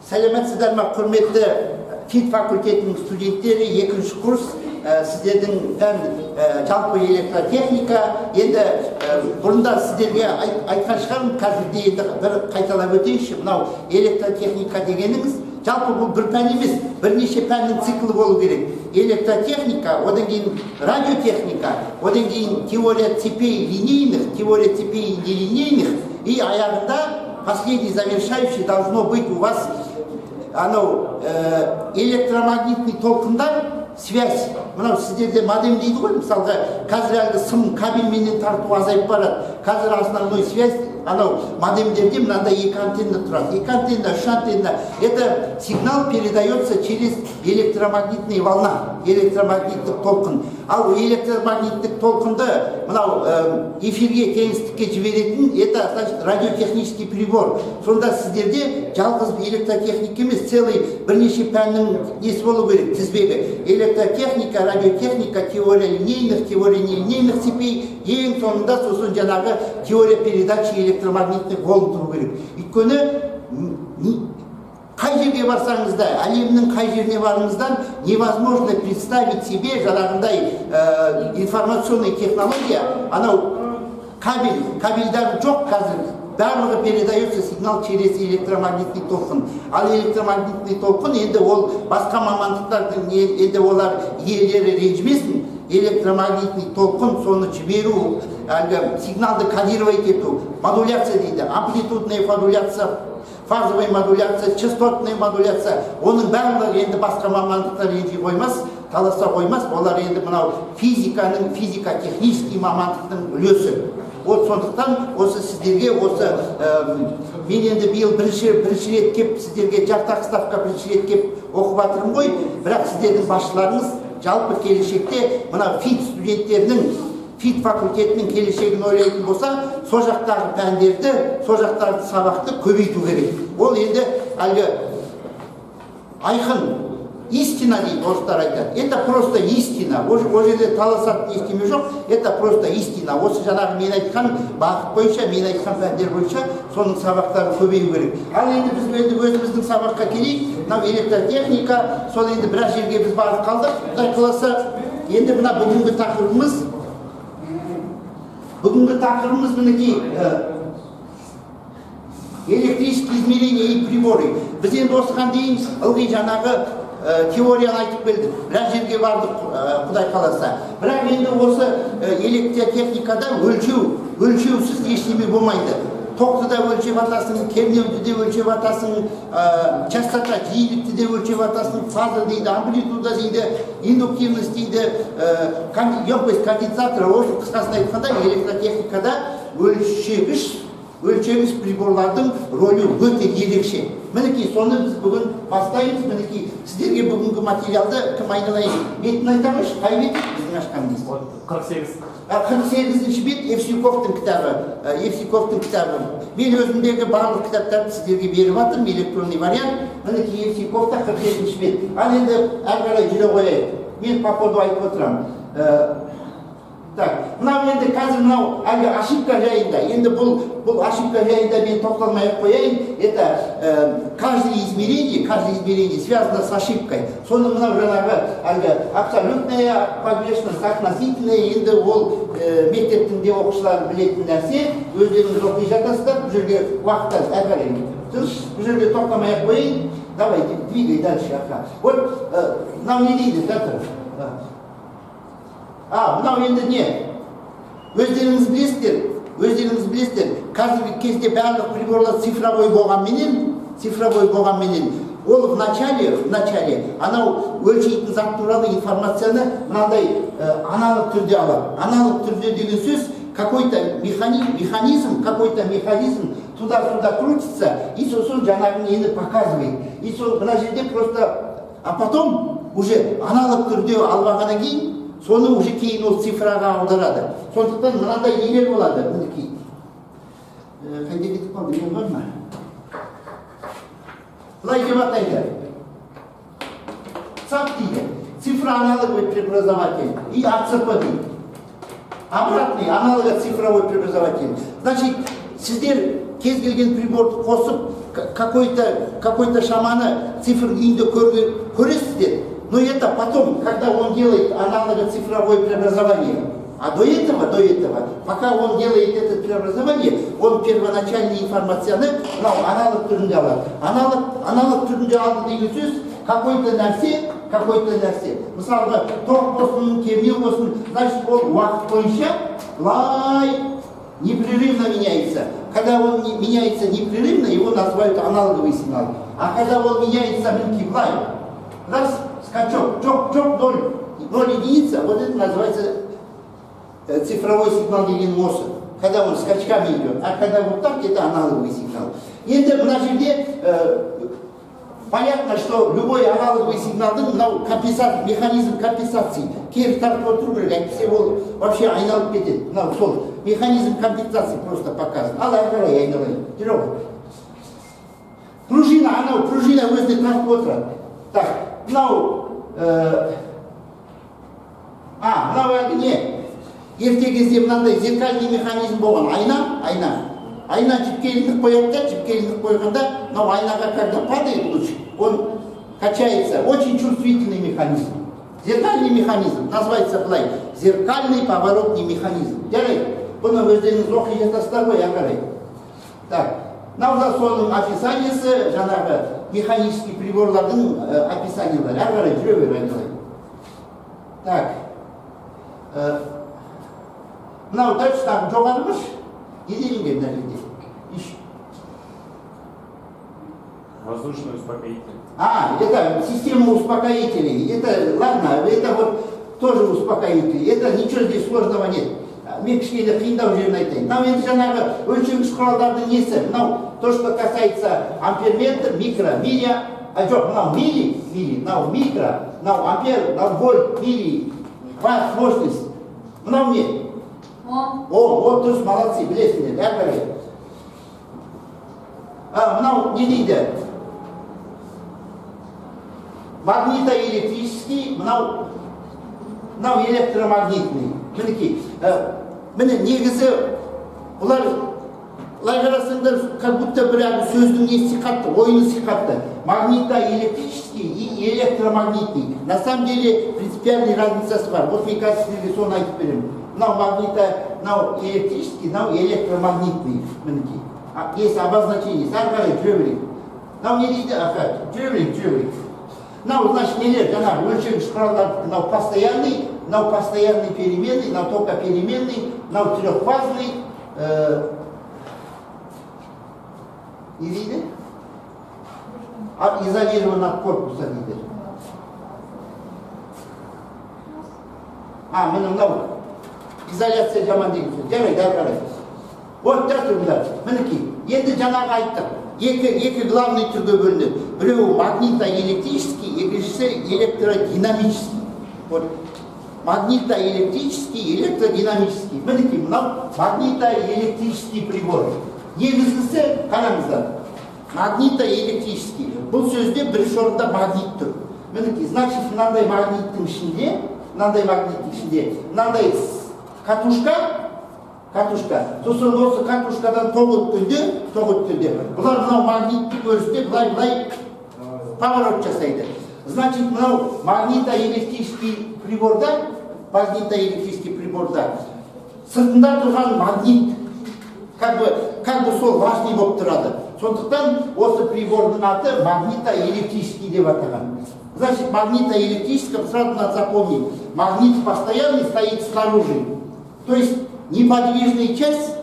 Сәлеметсіздер ме, құрметті ФИТ факультетінің студенттері, екінші курс, сіздердің жалпы электротехника. Енді бұрында сіздерге айтқан шығармын, қазірде енді бір қайталап өтейінші. Мынау электротехника дегеніңіз жалпы бұл бір пән емес, бірнеше пәннің циклі болу керек. Электротехника, одан кейін радиотехника, одан кейін теория цепей линейных, теория цепей нелинейных, и аяғында последний завершающий должно быть у вас электромагнитный толқындар, связь. Мынау сіздерде модем дейді ғой, мысалға қазір әлгі сым кабельменен тарту азайып барады. Қазір основной связь модемдерде мынандай екі антенна тұрады. Екі антенна, үш антенна. Это сигнал передается через электромагнитная волна, электромагниттік толқын. Ал электромагниттік толқынды мынау эфирге, кеңістікке жіберетін, это значит радиотехнический прибор. Сонда сіздерде жалғыз электротехника емес, целый бірнеше пәннің несі болу керек, тізбегі. Электротехника, радиотехника, теория линейных, теория нелинейных цепей, ең соңында сосын жаңағы теория передачи электромагнитных волн тұру керек. Өйткені қай жерге барсаңыз да, әлемнің қай жеріне барыңыздан невозможно представить себе жаңағындай информационный технология, кабельдар жоқ қазір. Барлығы передается сигнал через электромагнитный толқын. Ал электромагнитный толқын енді ол басқа мамандықтардың енді олар иелері ренжімесін. Электромагнитный толқын соны жіберу, сигналды кодировать ету, модуляция дейді, амплитудная модуляция, фазовая модуляция, частотная модуляция. Оның барлығы енді басқа мамандықтар ренжи қоймас, таласа қоймас. Олар енді мынау физиканың, физика-технический мамандықтың үлесі. Вот сондықтан осы сіздерге осы мен енді биыл бірінші рет кеп сіздерге жартақ ставка бірінші рет кеп оқып жатырмын ғой, бірақ сіздердің басшыларыңыз жалпы келешекте мына ФИТ студенттерінің, ФИТ факультетінің келешегін ойлайтын болса, сол жақтағы пәндерді, сол жақтағы сабақты көбейту керек. Ол енді әлгі айқын истина дейді, орыстар айтады. Это просто истина. Ол жерде таласатын ештеме жоқ. Это просто истина. Осы жаңағы мен айтқан бағыт бойынша, мен айтқан пәндер бойынша соның сабақтарын көбею керек. Ал енді біз өзіміздің сабаққа келейік. Мынау электротехника, сол енді біраз жерге біз барып қалдық. Құдай қаласа, енді мына бүгінгі тақырыбымыз мінекей электрические измерения и приборы. Біз енді осыған дейін ылғи жаңағы теорияны айтып келдік, біраз жерге бардық, құдай қаласа. Бірақ енді осы электротехникада өлшеусіз ештеме болмайды. Тоқты да өлшеп атасың, кернеуді де өлшеп атасың, частота, жиілікті де өлшеп атасың, фаза дейді, амплитуда дейді, индуктивность дейді, емкость конденсатора. Осы қысқасын айтқанда электротехникада өлшегіш приборлардың рөлі өте ерекше. Мінекей соны біз бүгін бастаймыз. Мінекей сіздерге бүгінгі материалды кім айналайын? Бетін айтамыз, қай бет біздің ашқанымыз? 48-ші бет Евсюковтың кітабы. Мен өзімдегі барлық кітаптарды сіздерге беріп жатырмын, электронный вариант. Мінекей Евсюковта 47-ші бет. Ал енді әрі қарай жүре қояйық. Мен по ходу айтып отырамын. Так, мынау енді қазір мынау әлгі ошибка жайында. Енді бұл ошибка жайында мен тоқталмай қояйын. Это каждое измерение связано с ошибкой. Соны мынау жаңағы әлгі абсолютная погрешность, относительная, енді ол мектептің де оқушылары білетін нәрсе. Өздеріңіз оқи жатасыздар, бұл жерге уақыттан әрі қарай. Бұл жерге тоқтамай қояйын. Давайте, двигай дальше. Вот мынау не дейді, да? Мынау енді не? Өздеріңіз білесіздер, қазіргі кезде барлық приборлар цифровой болғанменен, ол в начале анау өлшейтін зат туралы информацияны мынандай аналог түрде алады. Аналог түрде деген сөз, какой-то механизм туда-сюда крутится, и сосын жаңағын енді показывает. И сол мына жерде просто, а потом уже аналог түрде алғаннан кейін соны уже кейін ол цифраға аударады. Сондықтан мынандай нелер болады, мінекей. Қайда кетіп қалды, мен бар ма? Былай деп атайды. ЦАП дейді. Цифроаналоговый преобразователь. И АЦП дейді. Обратный, аналога цифровой преобразователь. Значит, сіздер кез келген приборды қосып какой-то шаманы цифр үйінде көресіздер, но это потом, когда он делает аналого-цифровое преобразование. А до этого, пока он делает это преобразование, он первоначальную информацияны аналог түрінде алады. Аналог түрінде алды деген сөз какой-то нәрсе. Мысалы, тоқ болсын, кернеу болсын, значит, ол уақыт бойынша непрерывно меняется. Когда он меняется непрерывно, его называют аналоговый сигнал. А когда он меняется раз, скачок, чок, 0 единица, вот это называется цифровой сигнал деген осы. Когда он скачками идет. А когда вот так, это аналоговый сигнал. И это в нашем деле понятно, что любой аналоговый сигнал, механизм компенсации, кері тартып отыру керек, әйтпесе ол вообще айналып кетеді. Сол механизм компенсации просто показан. Ал әрі айналайын. Жүрек. Пружина өзіне тартып отырады. Так, мынау не? Ерте кезде мынандай зеркальный механизм болған. Айна жіпкеліндік қояды да, жіпкеліндік қойғанда, мынау айнаға когда падает луч, он качается. Очень чувствительный механизм. Зеркальный механизм. Называется былай. Зеркальный поворотный механизм. Жарайды. Бұны өздеріңіз оқи жатасыздар ғой, ағарай. Так. Мынау соның описаниесі, жаңағы механический приборлардың описаниялары. Ағарай, жүре бер айналайын. Так. Мынау дальше там жоғарымыш. Не делим на людей? Воздушный успокоитель. Это система успокоителей. Это, ладно, это вот тоже успокоители. Это ничего здесь сложного нет. Мен кішкене қиындау жерін айтайын. Мынау енді жаңағы өлшеуіш құралдардың несі. Мынау то, что касается амперметр, микро, милли, мынау милли, мынау микро, мынау ампер, мынау вольт, милли, ватт, мощность. Мынау не? Вот дұрыс, молодцы, білесіңдер, әрі. Мынау не дейді? Магнитоэлектрический, мынау электромагнитный. Міне негізі, бұлар қарасаңдар, как будто бір сөздің не сиқатты, ойыны сиқатты. Магнитоэлектрический и электромагнитный. На самом деле принципиальный разницасы бар. Вот мен қазір сіздерге соны айтып беремін. Мынау электрический, мынау электромагнитный. Есть обозначение. Сәл қарай жүре берейік. Мынау не дейді? Жүре берейік. Мынау, значит, нелер, жаңағы өлшеуіш құралдар, мынау постоянный переменный, мынау только переменный, мынау трехфазный. Не дейді? Изолирован от корпуса дейді. Мынау изоляция жаман деген сөз. Жарайды, қарай. Вот тұрыңдар. Мінекей, енді жаңағы айттық. Екі главный түрге бөлінеді. Біреуі магнитоэлектрический, екіншісі электродинамический. Вот. Магнитоэлектрический, электродинамический. Мінекей, мынау магнитоэлектрический прибор. Негізгісі, қараңыздар. Магнитоэлектрический. Бұл сөзде бірінші орында магнит тұр. Мінекей, значит, мынандай магниттің ішінде, мынандай катушка, сосын осы катушкадан тоқ өткенде, бұлар мынау магниттік өрісте бұлай поворот жасайды. Значит, мынау магнитоэлектрический приборда сыртында тұрған магнит, как бы сол важный болып тұрады. Сондықтан осы прибордың аты магнитоэлектрический деп атаған. Значит, магнитоэлектрическое, сразу надо запомнить, магнит постоянный стоит снаружи. То есть неподвижная часть,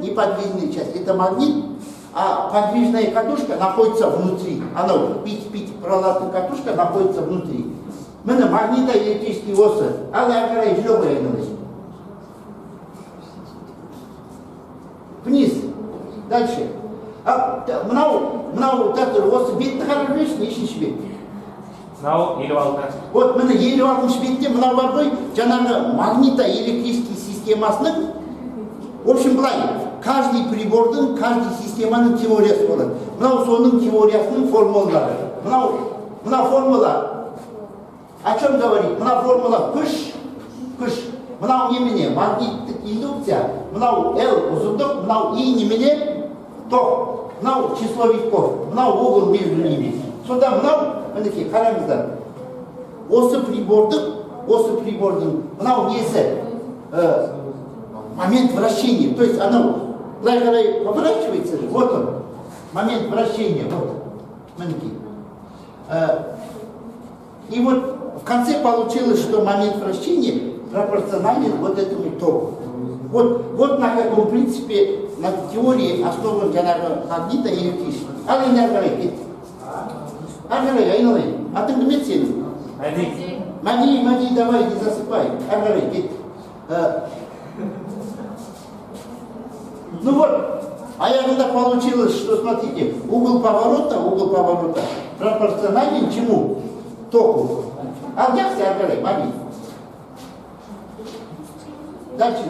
это магнит, а подвижная катушка находится внутри. Она пить пролатная катушка находится внутри. Міне магнитоэлектрический осы. Ал әрі жүре қойыңыз. Вниз. Дальше. Мынау осы бетті қарап жүрсің, нешінші бет? Мынау 56. Вот міне 56 бетте мынау бар ғой, жаңағы магнитоэлектрический системасының, в общем, былай, каждый прибордың, каждый системаның теориясы болады. Мынау соның теориясының формулалары. Мынау формула о чем говорит? Мынау формула күш. Мынау немене? Магниттік индукция. Мынау L ұзындық, мынау I немене? ток, мынау числовиков, мынау угол между ними. Сонда мынау, мінекей, қараңыздар. Осы прибордың, мынау несі, момент вращения. То есть оно, былай қарай поворачивается же, вот он, момент вращения, вот, мінекей. И вот в конце получилось, что момент вращения пропорционален вот этому току. Вот на каком принципе, на теории основан магнита и электричество. Али не аргалай, аргалай, айналай. А ты где сели? Мади, давай, не засыпай. Аргалай, ну вот, а я когда получилось, что, смотрите, угол поворота пропорционален чему? Току. А где все аргалай, мади? Дальше.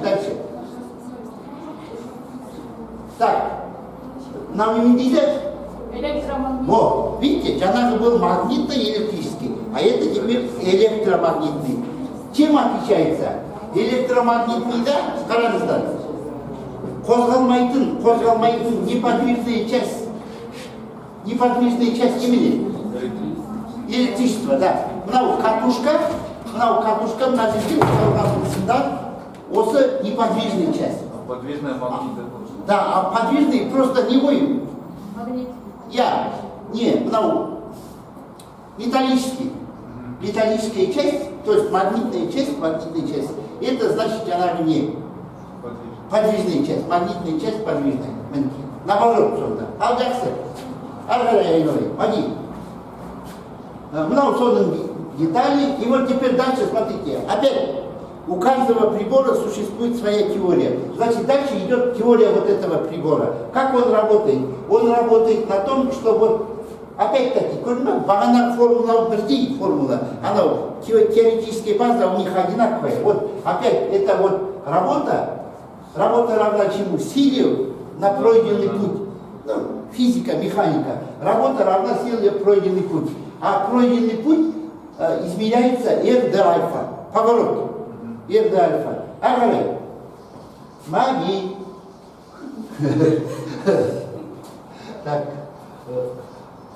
Так, нам не видите? Электромагнит. Вот, видите, жанағы был магнитный и электрический, а это теперь электромагнитный. Чем отличается? Электромагнитный, да, қараңыздар, қозғалмайтын неподвижная часть имени. Электричество, да. Мынау катушка, мына жерде қозғалғандығында, осы неподвижная часть. Подвижная магнита. Да, а подвижный просто не вы. Магнит. Мынау металлическая часть, то есть магнитная часть, это значит жанағы не подвижная часть, магнитная часть подвижная. Наоборот, сонда. Ал жақсы. Ары қарай айналайын. Мади. Мынау соның детали. И вот теперь дальше, смотрите. Опять у каждого прибора существует своя теория. Значит, дальше идет теория вот этого прибора. Как он работает? Он работает на том, что вот, опять-таки, бағанағы формула бірдей формула. Она теоретическая база у них одинаковая. Вот, опять, это вот работа равна чему? Силе на пройденный путь. Ну, физика, механика. Работа равна силе пройденный путь. А пройденный путь измеряется R до альфа. Поворот. R до альфа. Ағарай. Маги. Так.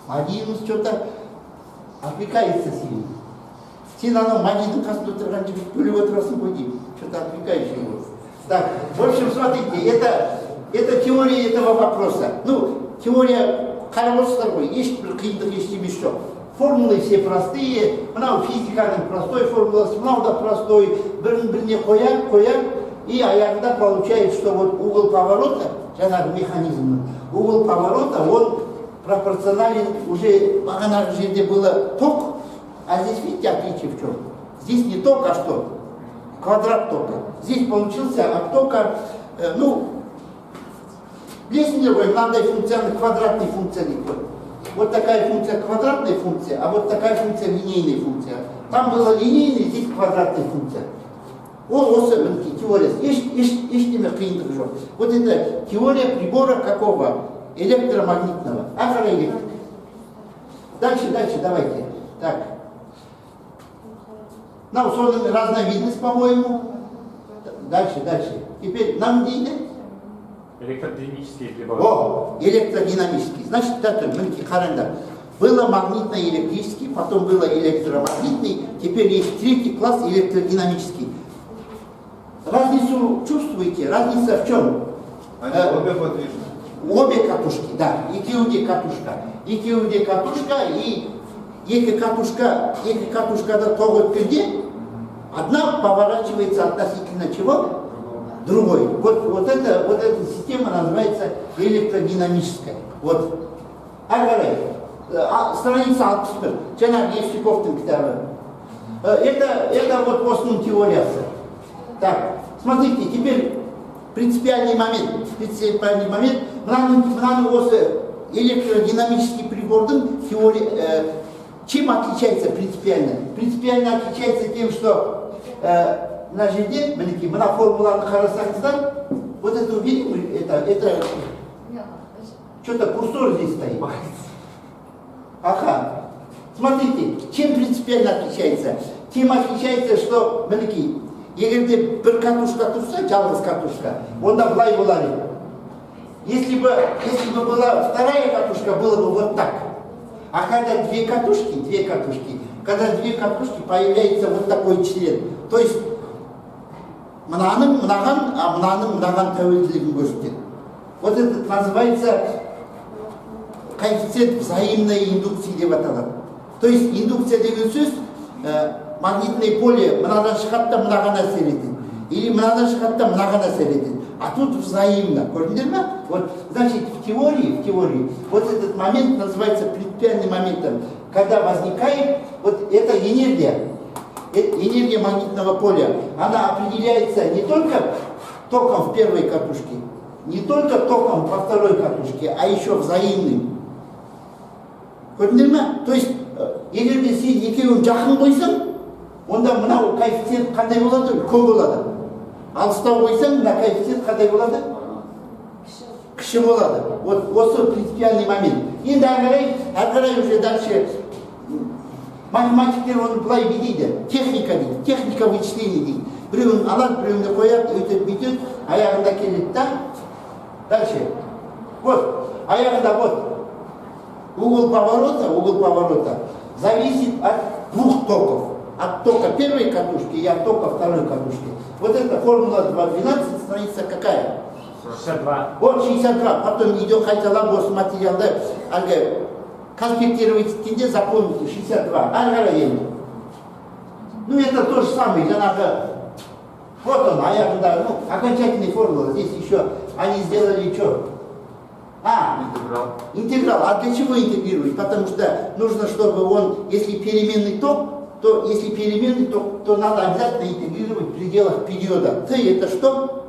Магиіміз что-то отвлекается сильно. Сен анау магидің қасында отырған жігіт бөліп отырасың ғой деймін. Что-то отвлекаешь его. Так, в общем, смотрите, это теория этого вопроса. Ну, теория қарап отырсыздар ғой, ешбір қиындық ештемесі жоқ. Формулы все простые, мынау физиканың простой формуласы, мынау да простой, біріне қояр, и аяғында получается, что вот угол поворота, жаңағы механизмның, угол поворота, он пропорционален уже, бағанағы жерде было ток, а здесь, видите, отличие в чем? Здесь не ток, а что? Квадрат тока. Здесь получился от тока, лестниковой надо функция квадратной функции. Вот такая функция квадратная функция, а вот такая функция линейная функция. Там была линейная, здесь квадратная функция. Осы теория. Ештеме қиындық жоқ. Вот это теория прибора какого? Электромагнитного. Ағара электр. Дальше, давайте. Так. Нам создана разновидность, по-моему. Дальше. Теперь нам дейді? Электродинамические приборы. О, электродинамический. Значит, это, мінекей, қараңдар. Было магнитно-электрический, потом было электромагнитный, теперь есть третий класс электродинамический. Разницу чувствуете? Разница в чем? Они обе подвижны. Обе катушки, да. Екеуде катушка и екі катушкада тоқ өткенде одна поворачивается относительно чего? Другой. Вот эта система называется электродинамическая. Вот. Ағарай. Страница 61. Жаңағы Евсюковтың кітабы. Это вот осының теориясы. Так, смотрите, теперь принципиальный момент. Мынаны осы электродинамический прибордың теория, чем отличается принципиально? Принципиально отличается тем, что на жерде, мына формуланы қарасаңыздар, вот это увидим, это что-то курсор здесь стоит. Ага. Смотрите, чем принципиально отличается? Тем отличается, что, мінекей, егерде бір катушка тұрса, жалғыз катушка, онда былай болар еді. Если бы была вторая катушка, было бы вот так. А когда две катушки, когда две катушки, появляется вот такой член. То есть мынаның мынаған тәуелділігін көрсетеді. Вот это называется коэффициент взаимной индукции деп аталады. То есть индукция деген сөз магнитное поле мынадан шығады да мынаған әсер етеді. Или мынадан шығады да мынаған әсер етеді. А тут взаимно. Көрдіңдер ме? Вот, значит, в теории, вот этот момент называется принципиальным моментом. Когда возникает вот эта энергия магнитного поля, она определяется не только током в первой катушке, не только током во второй катушке, а еще взаимным. Көрдіңдер ме? То есть, егер де сен екеуін жақын қойсаң, онда мынау коэффициент қандай болады? Үлкен болады. Алыстау қойсаң, мына коэффициент қандай болады? Кіші болады. Вот осы принципиальный момент. Енді әрі қарай уже дальше математиктер оны былай дейді, техника дейді, техника вычисления дейді. Біреуін алады, біреуін қояды, өйтеді, бүйтеді, аяғында келеді да. Дальше. Вот, аяғында вот. Угол поворота зависит от двух токов. От тока первой катушки и от тока второй катушки. Вот эта формула 2.12 страница какая? 62. Вот 62. Потом идет қайталап осы материалды әлгі конспектировать еткенде запомните 62. Әрі қарай енді. Ну это то же самое. Жаңағы вот он аяғында, окончательная формула. Здесь еще они сделали что? Интеграл. А для чего интегрировать? Потому что нужно, чтобы он, если переменный ток, то надо обязательно интегрировать в пределах периода. Т это что?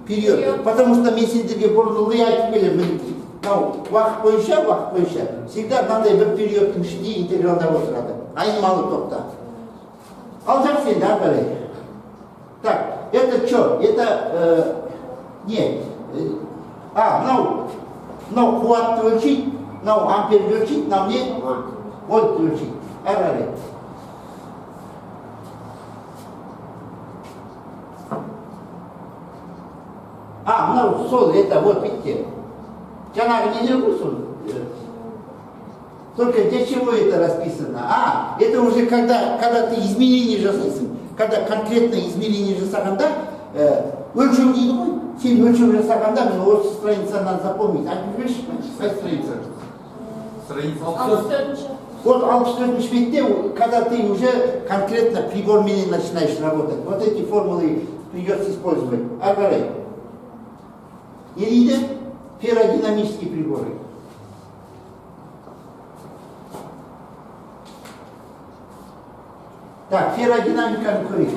Период. Потому что мен сендерге бұрынғы айтып келемін. Уақыт бойынша всегда мынандай бір периодтың ішінде интегралдап отырады. Айнымалы токта. Ал жақсы енді ары қарай. Так, это что? Это мынау қуатты өлшейді, мынау амперді өлшейді, мынау не? Вольтты өлшейді. Әрі қарай. Мынау сол, это вот видите. Жаңағы нелер ғой сол. Только для чего это расписано? Это уже когда ты измерение жасайсың, когда конкретно измерение жасағанда, өлшеу дейді ғой. Сен өлшеу жасағанда, мен осы страницадан запомнить. Айтып берші, қай страница? Страница 64. Вот 64 бетте, когда ты уже конкретно приборменен начинаешь работать. Вот эти формулы придется использовать. Агарай. Не видите? Ферродинамические приборы. Так, ферродинамика нукры.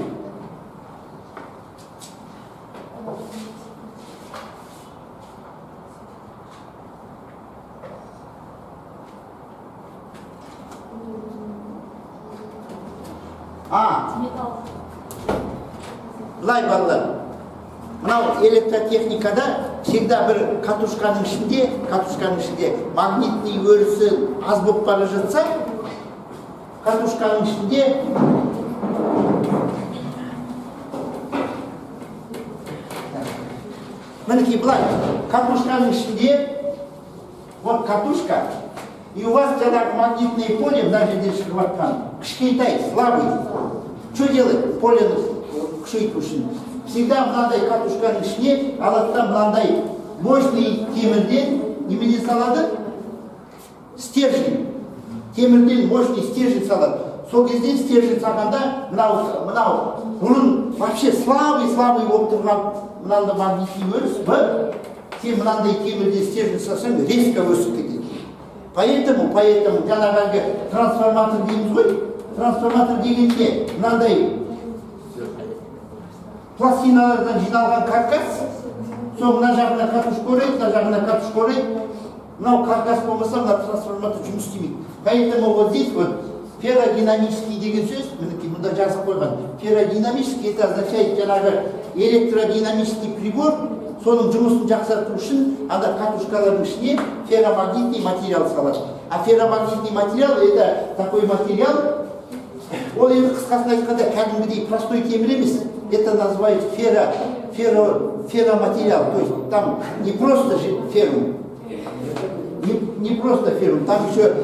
Металл. Былай балалар. Мынау электротехникада всегда бір катушканың ішінде магнитный өрісі аз болып бара жатса, катушканың ішінде мінекей былай, катушканың ішінде вот катушка, и у вас жаңағы магнитное поле мына жерде шығып жатқан, кішкентай, слабый. Что делать? Поле күшейту үшін. Всегда мынандай катушканың ішіне алады мынандай мощный темірден немене салады? Стержень. Темірден мощный стержень салады. Сол кезде стержень салғанда мынау бұрын вообще слабый болып тұрған мынандай магнитный өріс Б, сен мынандай темірден стержень салсаң резко өсіп кетеді. Поэтому жаңағы трансформатор дейміз ғой. Трансформатор дегенде мынандай пластиналардан жиналған каркас, сол мына жағына катушка орайды, мына жағына катушка орайды. Мынау каркас болмаса, мына трансформатор жұмыс істемейді. Поэтому вот здесь вот ферродинамический деген сөз, мінекей мұнда жазып қойған. Ферродинамический это означает жаңағы электродинамический прибор, соның жұмысын жақсарту үшін анда катушкалардың ішіне ферромагнитный материал салады. А ферромагнитный материал это такой материал, ол енді қысқасын айтқанда кәдімгідей простой темір емес. Это называют ферроматериал, то есть там не просто же феррум, не просто феррум, там еще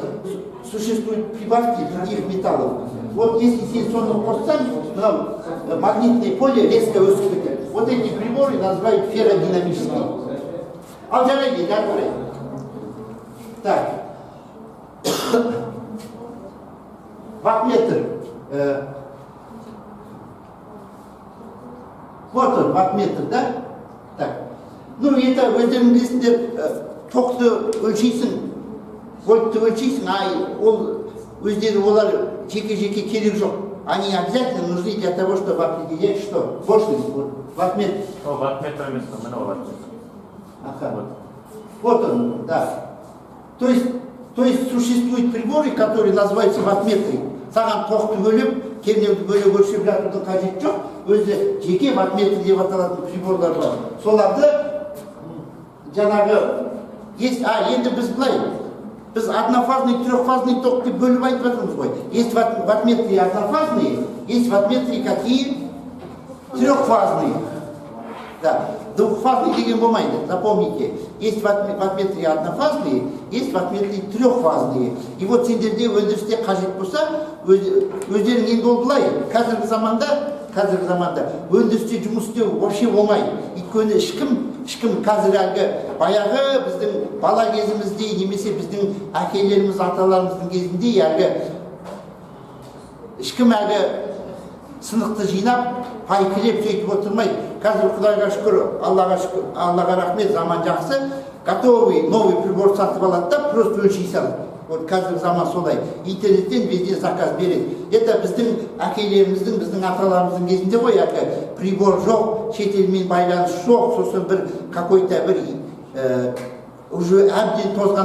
существуют прибавки других металлов. Вот если силиконовый костяк, магнитное поле резко высыпает. Вот эти приборы называют ферродинамические. Алжареги, да, так. Ваттметр. Вот он, ваттметр, да? Так. Ну, это өздеріңіздер тоқты өлшейсің, вольтты өлшейсің, өздері олар жеке-жеке керек жоқ. Они обязательно нужны для того, чтобы определять, что мощность, вот, ваттметр. Ваттметр емес, мына ваттметр. Ага. Вот он, да. То есть существуют приборы, которые называются ваттметры. Саған тоқты бөліп, кернеуді бөліп өлшеп жатудың қажеті жоқ. Өзі жеке ваттметр деп аталатын приборлар бар. Соларды жаңағы енді біз былай, біз однофазный, трехфазный ток деп бөліп айтып жатырмыз ғой. Есть ваттметры однофазные, есть ваттметры какие? Трехфазные. Да, двухфазные деген болмайды, запомните. Есть ваттметры однофазные, есть ваттметры трехфазные. И вот сендерде өндірісте қажет болса, өздерің енді ол былай, қазіргі заманда өндірісте жұмыс істеу вообще болмайды. Өйткені ешкім қазір әлгі баяғы біздің бала кезімізде, немесе біздің әкелеріміз, аталарымыздың кезінде әлгі ешкім әлгі сынықты жинап, пайкілеп сөйтіп отырмайды. Қазір Құдайға шүкір, Аллаға рахмет, заман жақсы, готовый новый прибор сатып алады да, просто өлшей салады. Вот қазір заман солай. Интернеттен везде заказ береді. Это біздің әкелеріміздің, біздің аталарымыздың кезінде ғой, әлгі прибор жоқ, шетелмен байланыс жоқ, сосын бір какой-то бір уже әбден тозған